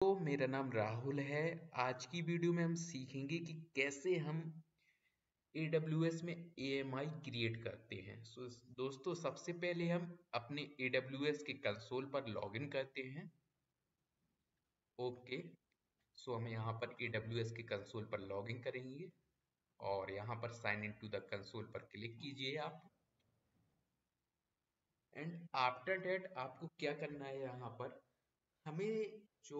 तो मेरा नाम राहुल है। आज की वीडियो में हम सीखेंगे कि कैसे हम AWS में AMI क्रिएट करते हैं। दोस्तों, सबसे पहले हम अपने AWS के कंसोल पर लॉगिन करते हैं। ओके, हम यहाँ पर AWS के कंसोल पर लॉगिन करेंगे और यहाँ पर sign in to the console पर क्लिक कीजिए आप। एंड आफ्टर दैट आपको क्या करना है, यहाँ पर हमें जो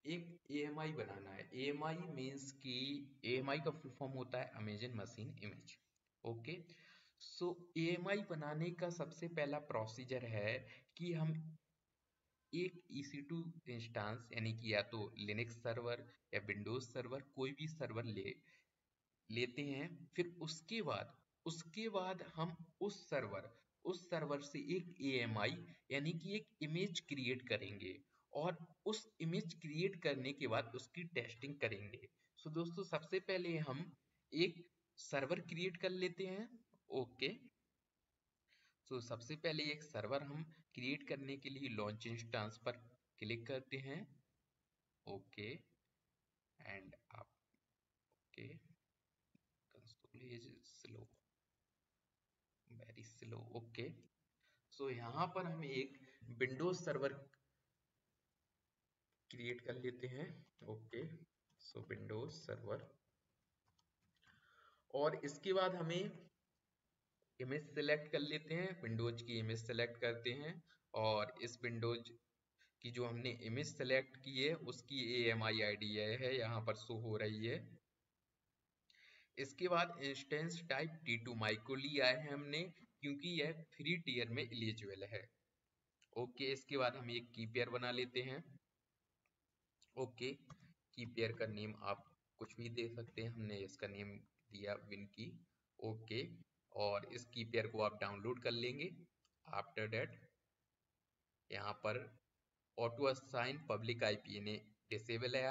एक AMI बनाना है। AMI मीन्स कि AMI का फुल फॉर्म होता है Amazon machine image. Okay, AMI बनाने का सबसे पहला प्रोसीजर है कि हम एक EC2 इंस्टांस यानी कि या तो लिनक्स सर्वर या विंडोज सर्वर, कोई भी सर्वर लेते हैं। फिर उसके बाद हम उस सर्वर से एक AMI यानी कि एक इमेज क्रिएट करेंगे और उस इमेज क्रिएट करने के बाद उसकी टेस्टिंग करेंगे। दोस्तों, सबसे पहले हम एक सर्वर क्रिएट कर लेते हैं। ओके, सबसे पहले एक सर्वर हम क्रिएट करने के लिए लॉन्च इंस्टांस पर क्लिक करते हैं। ओके, एंड आप okay, console is slow, very slow. Okay, यहाँ पर हम एक विंडोज सर्वर क्रिएट कर लेते हैं। ओके, विंडोज सर्वर, और इसके बाद हमें इमेज सेलेक्ट कर लेते हैं। विंडोज की इमेज सेलेक्ट करते हैं और इस विंडोज की जो हमने इमेज सेलेक्ट की है उसकी AMI ID है, यहाँ पर शो हो रही है। इसके बाद इंस्टेंस टाइप T2 माइक्रो लिया है हमने, क्योंकि यह फ्री टियर में एलिजिबल है। ओके, इसके बाद हम एक की पेयर बना लेते हैं। ओके, की पेयर का नेम आप कुछ भी दे सकते हैं, हमने इसका नेम दिया विनकी। ओके, और इस की पेयर को आप डाउनलोड कर लेंगे। आफ्टर दैट यहाँ पर ऑटो असाइन पब्लिक IP ने डिसेबल है,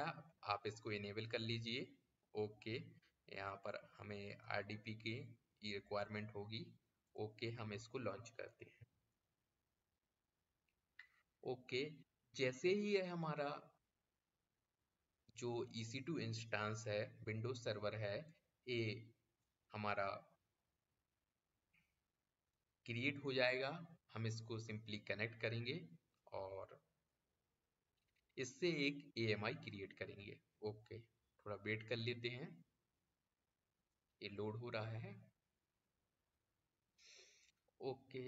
आप इसको इनेबल कर लीजिए। ओके, यहाँ पर हमें RDP की रिक्वायरमेंट होगी। ओके, हम इसको लॉन्च करते हैं। ओके, जैसे ही ये हमारा जो EC2 इंस्टांस है, विंडोज सर्वर है, ये हमारा क्रिएट हो जाएगा। हम इसको सिंपली कनेक्ट करेंगे और इससे एक AMI क्रिएट करेंगे। ओके, थोड़ा वेट कर लेते हैं, ये लोड हो रहा है। ओके,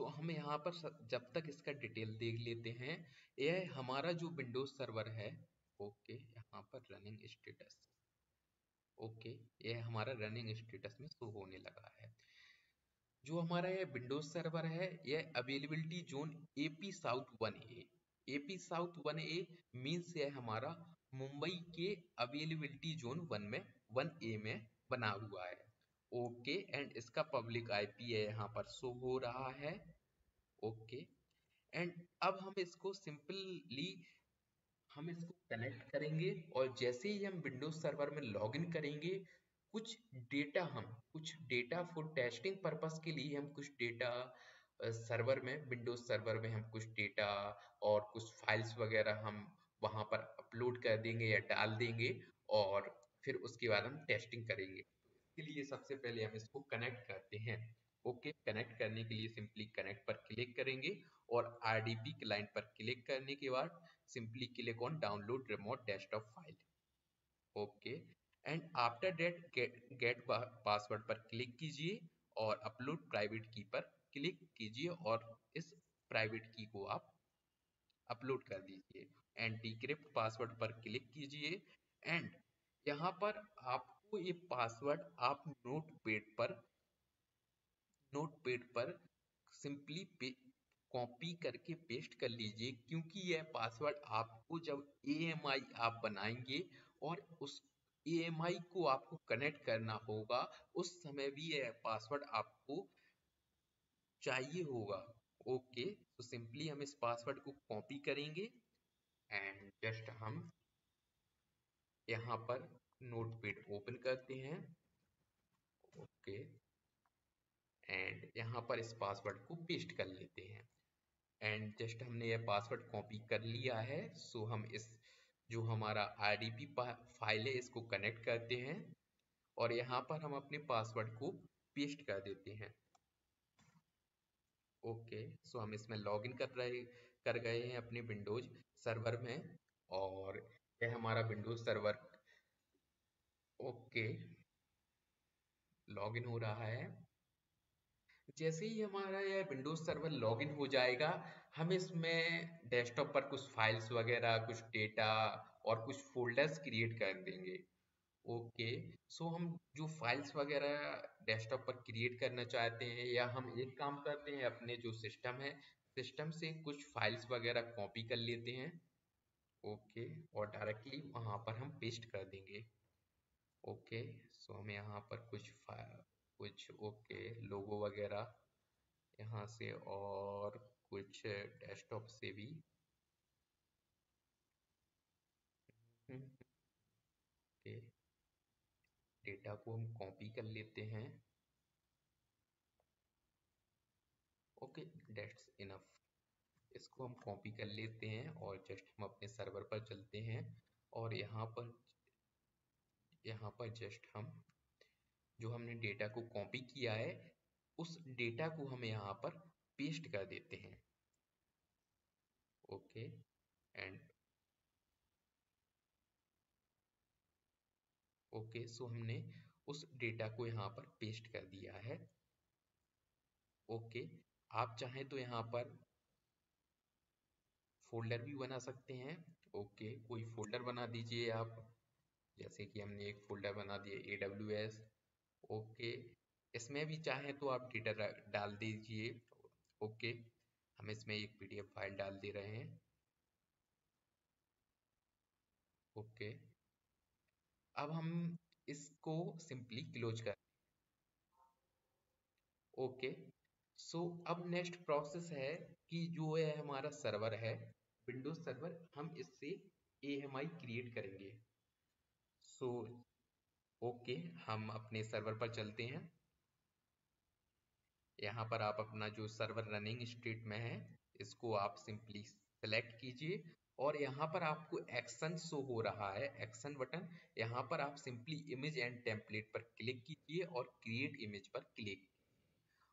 हम यहाँ पर जब तक इसका डिटेल देख लेते हैं। यह हमारा जो विंडोज सर्वर है। ओके, यहाँ पर रनिंग स्टेटस। ओके, यह हमारा रनिंग स्टेटस में शो होने लगा है। जो हमारा यह विंडोज सर्वर है, यह availability zone AP south 1A। AP south 1A means यह हमारा मुंबई के अवेलेबिलिटी जोन 1A में बना हुआ है। ओके, एंड इसका पब्लिक IP है, यहाँ पर शो हो रहा है। ओके, एंड अब हम इसको कनेक्ट करेंगे और जैसे ही हम विंडोज सर्वर में लॉगिन करेंगे, कुछ डेटा फॉर टेस्टिंग पर्पस के लिए हम कुछ डेटा सर्वर में, विंडोज सर्वर में हम कुछ डेटा और कुछ फाइल्स वगैरह हम वहां पर अपलोड कर देंगे या डाल देंगे, और फिर उसके बाद हम टेस्टिंग करेंगे। इसके लिए सबसे पहले हम इसको कनेक्ट करते हैं। ओके, कनेक्ट करने के लिए सिंपली कनेक्ट पर क्लिक करेंगे और RDP क्लाइंट पर क्लिक करने के बाद simply click on download remote desktop file. Okay, and after that get password पर क्लिक कीजिए और अपलोड प्राइवेट की पर क्लिक कीजिए और इस प्राइवेट की को आप अपलोड कर दीजिए एंड डिक्रिप्ट पासवर्ड पर क्लिक कीजिए। एंड यहाँ पर आपको ये पासवर्ड आप नोटपैड पर सिंपली कॉपी करके पेस्ट कर लीजिए, क्योंकि यह पासवर्ड आपको जब AMI आप बनाएंगे और उस AMI को आपको कनेक्ट करना होगा, उस समय भी यह पासवर्ड आपको चाहिए होगा। ओके, सिंपली हम इस पासवर्ड को कॉपी करेंगे एंड जस्ट हम यहाँ पर नोटपैड ओपन करते हैं। ओके, एंड यहाँ पर इस पासवर्ड को पेस्ट कर लेते हैं एंड जस्ट हमने यह पासवर्ड कॉपी कर लिया है। सो हम इस जो हमारा आरडीपी फाइल है इसको कनेक्ट करते हैं और यहाँ पर हम अपने पासवर्ड को पेस्ट कर देते हैं। ओके, सो हम इसमें लॉगिन कर गए हैं अपने विंडोज सर्वर में और यह हमारा विंडोज सर्वर ओके लॉगिन हो रहा है। जैसे ही हमारा यह विंडोज सर्वर लॉगिन हो जाएगा, हम इसमें डेस्कटॉप पर कुछ फाइल्स वगैरह, कुछ डेटा और कुछ फोल्डर्स क्रिएट कर देंगे। ओके, सो हम जो फाइल्स वगैरह डेस्कटॉप पर क्रिएट करना चाहते हैं, या हम एक काम करते हैं, अपने जो सिस्टम है सिस्टम से कुछ फाइल्स वगैरह कॉपी कर लेते हैं। ओके, और डायरेक्टली वहाँ पर हम पेस्ट कर देंगे। ओके, सो हम यहाँ पर कुछ ओके लोगो वगैरह यहाँ से और कुछ डेस्कटॉप से भी ओके डेटा को हम कॉपी कर लेते हैं। Okay, that's enough. इसको हम कॉपी कर लेते हैं और जस्ट हम अपने सर्वर पर चलते हैं और यहाँ पर जस्ट हम जो हमने डेटा को कॉपी किया है उस डेटा को हम यहाँ पर पेस्ट कर देते हैं। ओके, एंड ओके, सो हमने उस डेटा को यहाँ पर पेस्ट कर दिया है। ओके, आप चाहें तो यहाँ पर फोल्डर भी बना सकते हैं। ओके, कोई फोल्डर बना दीजिए आप, जैसे कि हमने एक फोल्डर बना दिया AWS। ओके, इसमें भी चाहें तो आप डेटा डाल दीजिए। ओके, हम इसमें एक PDF फाइल डाल दे रहे हैं। ओके, अब हम इसको सिंपली क्लोज कर ओके, सो अब नेक्स्ट प्रोसेस है कि जो है हमारा सर्वर है विंडोज सर्वर, हम इससे AMI क्रिएट करेंगे। सो ओके, हम अपने सर्वर पर चलते हैं। यहाँ पर आप अपना जो सर्वर रनिंग स्टेट में है इसको आप सिंपली सेलेक्ट कीजिए और यहाँ पर आपको एक्शन शो हो रहा है, एक्शन बटन। यहाँ पर आप सिंपली इमेज एंड टेम्पलेट पर क्लिक कीजिए और क्रिएट इमेज पर क्लिक,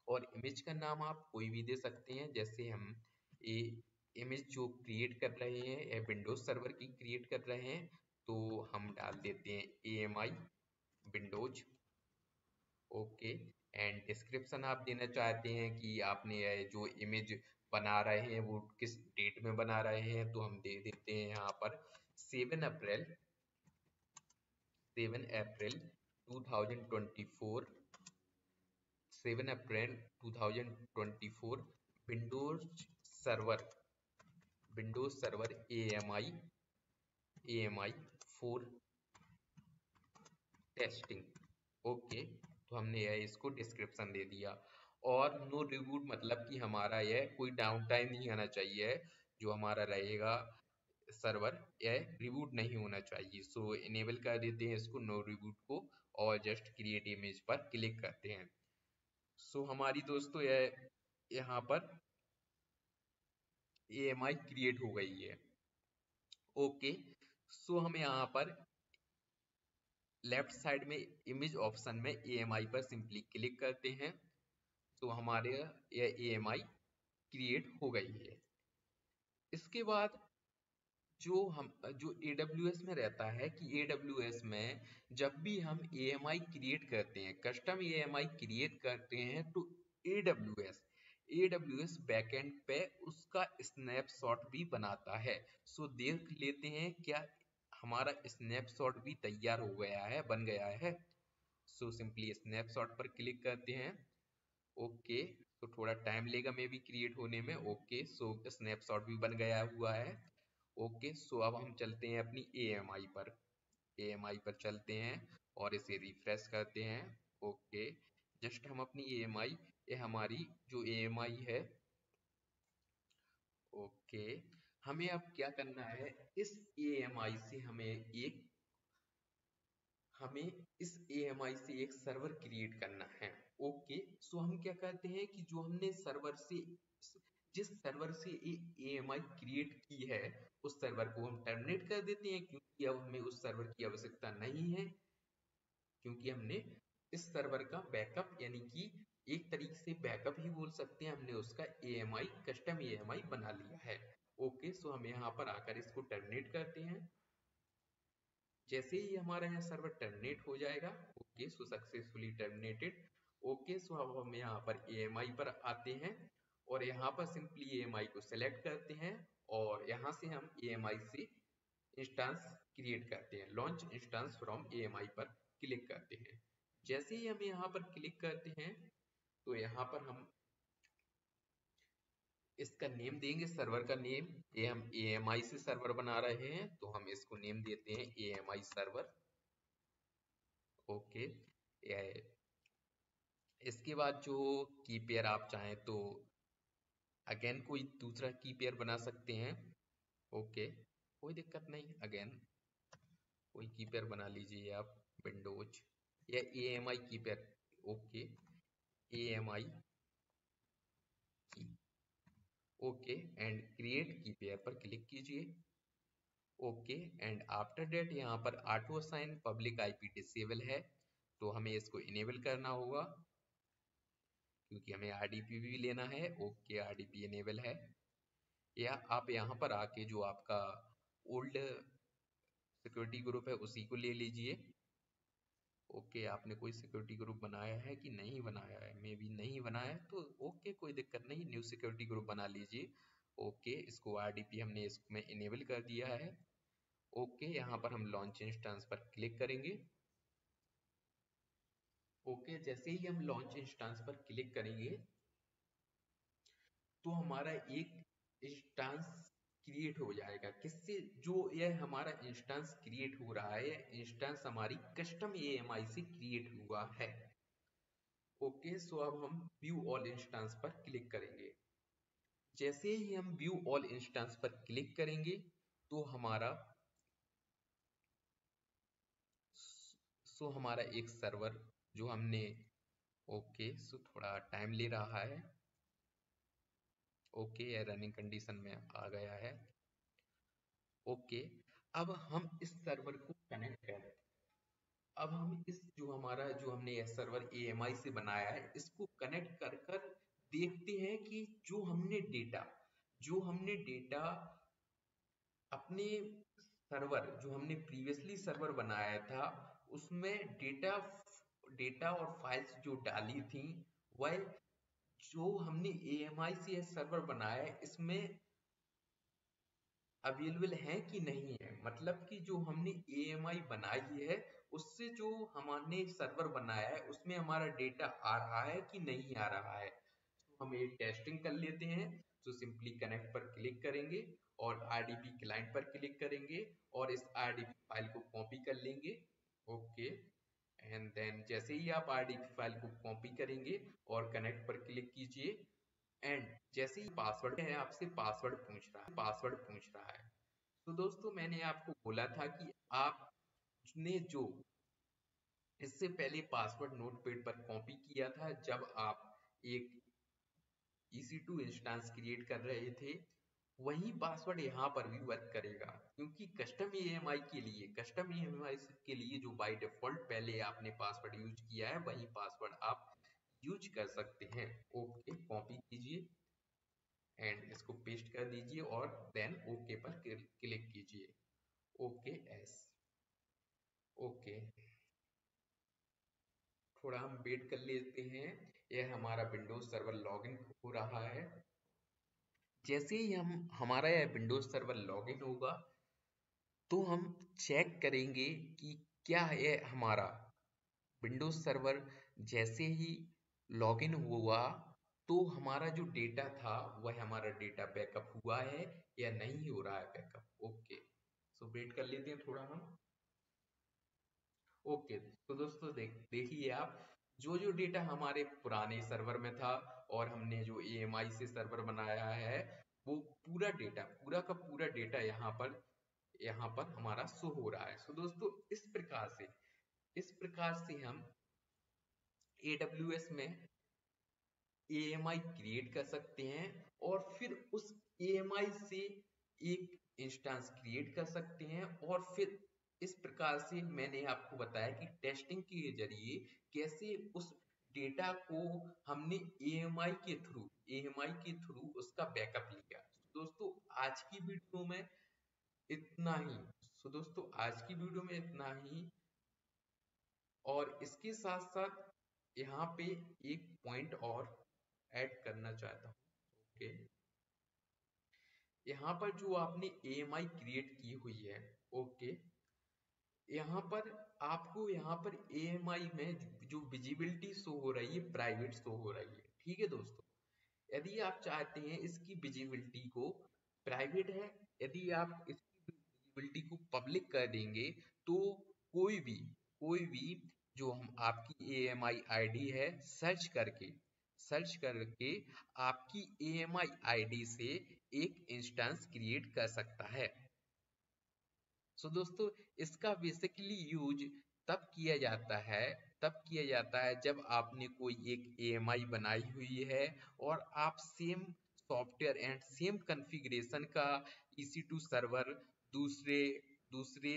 और इमेज का नाम आप कोई भी दे सकते हैं। जैसे हम ये इमेज जो क्रिएट कर रहे हैं विंडोज सर्वर की क्रिएट कर रहे हैं, तो हम डाल देते हैं AMI Windows. Okay, and description आप देना चाहते हैं कि आपने ये जो इमेज बना रहे हैं वो किस डेट में बना रहे हैं, तो हम दे देते हैं यहाँ पर 7 अप्रैल 2024, 7 अप्रैल 2024 Windows server AMI 4 testing. Okay, तो हमने यह इसको डिस्क्रिप्शन दे दिया। और नो रिबूट मतलब कि हमारा यह कोई डाउन टाइम नहीं आना चाहिए, जो हमारा रहेगा सर्वर यह रिबूट नहीं होना चाहिए। सो इनेबल कर देते हैं इसको नो रिबूट को और जस्ट क्रिएट इमेज पर क्लिक करते हैं। सो हमारी दोस्तों यह यहाँ पर AMI क्रिएट हो गई है। ओके, सो हम यहाँ पर लेफ्ट साइड में इमेज ऑप्शन में AMI पर सिंपली क्लिक करते हैं, तो हमारे यह AMI क्रिएट हो गई है। इसके बाद जो AWS में रहता है कि AWS में जब भी हम AMI क्रिएट करते हैं, कस्टम AMI क्रिएट करते हैं, तो AWS बैकएंड पे उसका स्नैपशॉट भी बनाता है। सो देख लेते हैं क्या हमारा स्नैपशॉट भी तैयार हो गया है, बन गया है। सो सिंपली स्नैपशॉट पर क्लिक करते हैं। ओके, तो थोड़ा टाइम लेगा मे बी क्रिएट होने में। ओके, सो स्नैपशॉट भी बन गया हुआ है। ओके, सो अब हम चलते हैं अपनी AMI पर चलते हैं और इसे रिफ्रेश करते हैं। ओके, जस्ट हम अपनी AMI, ये हमारी जो AMI है। ओके, हमें अब क्या करना है, इस AMI से हमें इस AMI से एक सर्वर क्रिएट करना है। ओके, सो हम क्या करते हैं कि जो हमने सर्वर से जिस सर्वर से AMI क्रिएट की है उस सर्वर को हम टर्मिनेट कर देते हैं, क्योंकि अब हमें उस सर्वर की आवश्यकता नहीं है, क्योंकि हमने इस सर्वर का बैकअप, यानी कि एक तरीके से बैकअप ही बोल सकते हैं, हमने उसका AMI कस्टम AMI बना लिया है। ओके, सो हम यहाँ पर आकर इसको टर्मिनेट करते हैं। जैसे ही हमारा यहाँ सर्वर टर्मिनेट हो जाएगा, okay so successfully terminated. Okay, so अब हम यहाँ पर AMI पर आते हैं और यहाँ पर सिंपली AMI को सेलेक्ट करते हैं और यहाँ से हम AMI से इंस्टेंस क्रिएट करते हैं, लॉन्च इंस्टेंस फ्रॉम AMI पर क्लिक करते हैं। जैसे ही हम यहाँ पर क्लिक करते हैं तो यहाँ पर हम इसका नेम देंगे, सर्वर का नेम। ये हम AMI से सर्वर बना रहे हैं तो हम इसको नेम देते हैं AMI सर्वर। ओके, इसके बाद जो की पेयर आप चाहें तो अगेन कोई दूसरा की पेयर बना सकते हैं। ओके, कोई दिक्कत नहीं, अगेन कोई की पेयर बना लीजिए आप, विंडोज या AMI की पेयर। ओके, AMI की। ओके, एंड क्रिएट की पेयर पर क्लिक कीजिए। ओके, एंड आफ्टर डेट यहाँ पर auto assign public IP disable है, तो हमें इसको इनेबल करना होगा, क्योंकि हमें RDP भी लेना है। ओके, RDP इनेबल है। या आप यहाँ पर आके जो आपका ओल्ड सिक्योरिटी ग्रुप है उसी को ले लीजिए। ओके, आपने कोई सिक्योरिटी ग्रुप बनाया है कि नहीं बनाया है, मे बी नहीं बनाया है तो ओके, कोई दिक्कत नहीं, न्यू सिक्योरिटी ग्रुप बना लीजिए। ओके, इसको RDP हमने इसमें इनेबल कर दिया है। ओके, यहाँ पर हम लॉन्च इंस्टेंस पर क्लिक करेंगे। ओके, जैसे ही हम लॉन्च इंस्टेंस पर क्लिक करेंगे तो हमारा एक इंस्टेंस क्रिएट हो जाएगा। किससे? जो यह हमारा इंस्टेंस क्रिएट हो रहा है, इंस्टेंस हमारी कस्टम AMI से क्रिएट हुआ है। ओके, सो अब हम व्यू ऑल इंस्टेंस पर क्लिक करेंगे। जैसे ही हम व्यू ऑल इंस्टेंस पर क्लिक करेंगे तो हमारा एक सर्वर जो हमने, ओके सो थोड़ा टाइम ले रहा है। ओके, यह रनिंग कंडीशन में आ गया है। ओके, अब हम इस सर्वर को कनेक्ट करें। अब हम इस जो हमने यह सर्वर AMI से बनाया है इसको कनेक्ट कर कर देखते हैं कि जो हमने डेटा अपने सर्वर, जो हमने प्रीवियसली सर्वर बनाया था उसमें डेटा डेटा और फाइल्स जो डाली थी, वह जो हमने AMI से यह सर्वर बनाया है इसमें अवेलेबल है कि नहीं है। मतलब कि जो हमने AMI बनाई है उससे जो हमने सर्वर बनाया है उसमें हमारा डेटा आ रहा है कि नहीं आ रहा है, तो हम ये टेस्टिंग कर लेते हैं। तो सिंपली कनेक्ट पर क्लिक करेंगे और RDP क्लाइंट पर क्लिक करेंगे और इस RDP फाइल को कॉपी कर लेंगे। ओके, एंड देन जैसे ही आप RDP फाइल को कॉपी करेंगे और कनेक्ट पर क्लिक कीजिए, एंड जैसे ही पासवर्ड है आपसे पासवर्ड पूछ रहा है। तो दोस्तों मैंने आपको बोला था कि आपने जो इससे पहले पासवर्ड नोटपैड पर कॉपी किया था जब आप एक EC2 इंस्टेंस क्रिएट कर रहे थे, वही पासवर्ड यहाँ पर भी वर्क करेगा, क्योंकि कस्टम EMI के लिए जो बाय डिफॉल्ट पहले आपने पासवर्ड यूज किया है वही पासवर्ड आप यूज कर सकते हैं। ओके, कॉपी कीजिए एंड इसको पेस्ट कर दीजिए और देन ओके पर क्लिक कीजिए। Okay, S. ओके, थोड़ा हम वेट कर लेते हैं, यह हमारा विंडोज सर्वर लॉगिन हो रहा है। जैसे ही हमारा यह विंडोज सर्वर लॉगिन होगा तो हम चेक करेंगे कि क्या है हमारा विंडोज सर्वर जैसे ही लॉगिन हुआ तो हमारा जो डेटा था वह हमारा डेटा बैकअप हुआ है या नहीं हो रहा है बैकअप। ओके, सो वेट कर लेते हैं थोड़ा हम। ओके, तो दोस्तों देखिए आप, जो डेटा हमारे पुराने सर्वर में था और हमने जो AMI से सर्वर बनाया है वो पूरा का पूरा डेटा यहाँ पर हमारा शो हो रहा है। सो दोस्तों इस प्रकार से हम AWS में EMI क्रिएट कर सकते हैं और फिर उस EMI से एक इंस्टेंस क्रिएट कर सकते हैं और फिर इस प्रकार से मैंने आपको बताया कि टेस्टिंग के जरिए कैसे उस डेटा को हमने EMI के थ्रू उसका बैकअप लिया। दोस्तों आज की वीडियो में इतना ही। दोस्तों आज की वीडियो में इतना ही और इसके साथ साथ यहाँ पे एक पॉइंट और ऐड करना चाहता हूँ। ओके, यहाँ पर जो आपने EMI क्रिएट की हुई है, ओके, यहाँ पर आपको यहाँ पर EMI में जो विजिबिलिटी शो हो रही है प्राइवेट शो हो रही है। ठीक है दोस्तों, यदि आप चाहते हैं इसकी विजिबिलिटी को प्राइवेट है, यदि आप इसकी विजिबिलिटी को पब्लिक कर देंगे तो कोई भी कोई भी जो हम आपकी EMI आईडी है सर्च करके आपकी EMI आईडी से एक इंस्टेंस क्रिएट कर सकता है। दोस्तों इसका बेसिकली यूज तब किया जाता है जब आपने कोई एक EMI बनाई हुई है और आप same software and same configuration का EC2 सर्वर दूसरे दूसरे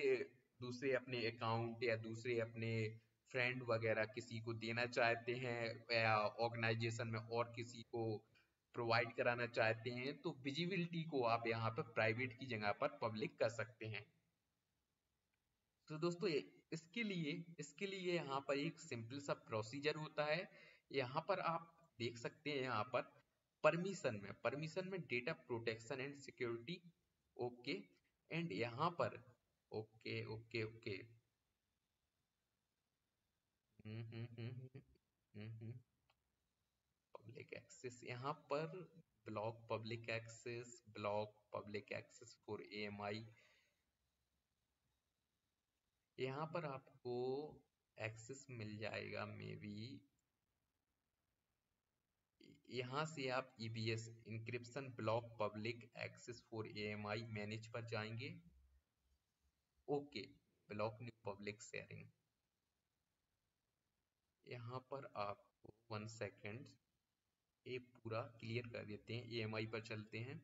दूसरे अपने अकाउंट या दूसरे अपने फ्रेंड वगैरह किसी को देना चाहते हैं या ऑर्गेनाइजेशन में और किसी को प्रोवाइड कराना चाहते हैं, तो विजिबिलिटी को आप यहाँ पर प्राइवेट की जगह पर पब्लिक कर सकते हैं। तो दोस्तों इसके लिए यहाँ पर एक सिंपल सा प्रोसीजर होता है। यहाँ पर आप देख सकते हैं, यहाँ पर परमिशन में data protection and security, okay, and यहाँ पर okay okay okay public access, यहाँ पर block public access for EMI, यहाँ पर आपको एक्सेस मिल जाएगा मे बी। यहाँ से आप EBS encryption block public access for EMI manage पर जाएंगे। Okay, block new public sharing, यहाँ पर आपको 1 सेकेंड ये पूरा क्लियर कर देते हैं। EMI पर चलते हैं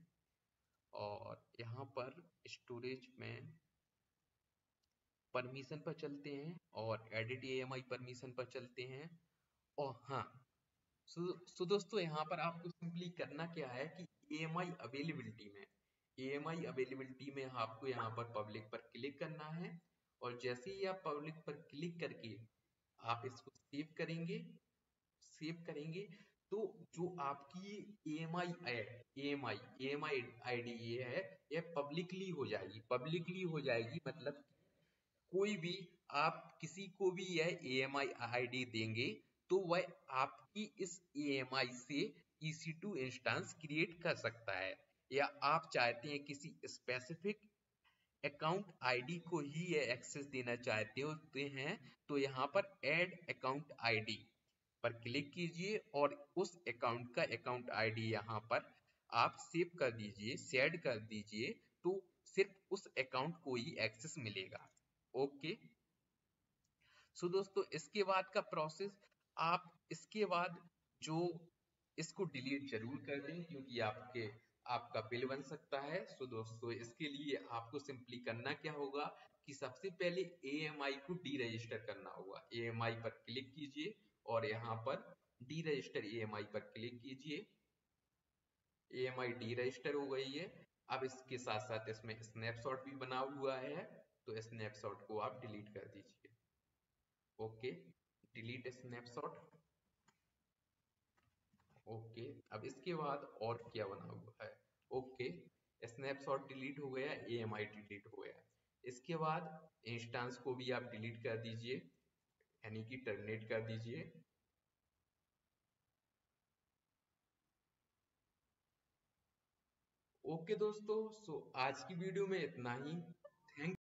और यहाँ पर स्टोरेज में परमिशन पर चलते हैं और एडिट EMI परमिशन पर चलते हैं। और हाँ, दोस्तों यहाँ पर आपको सिंपली करना क्या है कि EMI अवेलेबिलिटी में आपको यहाँ पर पब्लिक पर क्लिक करना है और जैसे ही आप पब्लिक पर क्लिक करके आप इसको सेव करेंगे तो जो आपकी EMI आईडी ये है, यह पब्लिकली हो जाएगी। मतलब कोई भी आप किसी को भी यह EMI आईडी देंगे तो वह आपकी इस EMI से EC2 इंस्टेंस क्रिएट कर सकता है, या आप चाहते हैं किसी स्पेसिफिक अकाउंट आईडी को ही ये एक्सेस देना चाहते होते हैं तो यहाँ पर ऐड अकाउंट आईडी पर क्लिक कीजिए और उस अकाउंट आईडी यहाँ पर आप सेट कर दीजिए तो सिर्फ उस अकाउंट को ही एक्सेस मिलेगा। ओके, दोस्तों इसके बाद का प्रोसेस, आप इसके बाद जो इसको डिलीट जरूर कर दें क्योंकि आपका बिल बन सकता है। दोस्तों इसके लिए आपको सिंपली करना क्या होगा कि सबसे पहले EMI को डी रजिस्टर करना होगा। EMI पर क्लिक कीजिए और यहाँ पर डी रजिस्टर EMI पर क्लिक कीजिए। EMI डी रजिस्टर हो गई है। अब इसके साथ साथ इसमें स्नैपशॉट भी बना हुआ है तो स्नैपशॉट को आप डिलीट कर दीजिए। Okay, delete snapshot. ओके, अब इसके बाद और क्या बना हुआ है। ओके, स्नैपशॉट डिलीट हो गया, EMI डिलीट हो गया। इसके बाद इंस्टेंस को भी आप डिलीट कर दीजिए, यानी कि टर्मिनेट कर दीजिए। ओके दोस्तों, आज की वीडियो में इतना ही। थैंक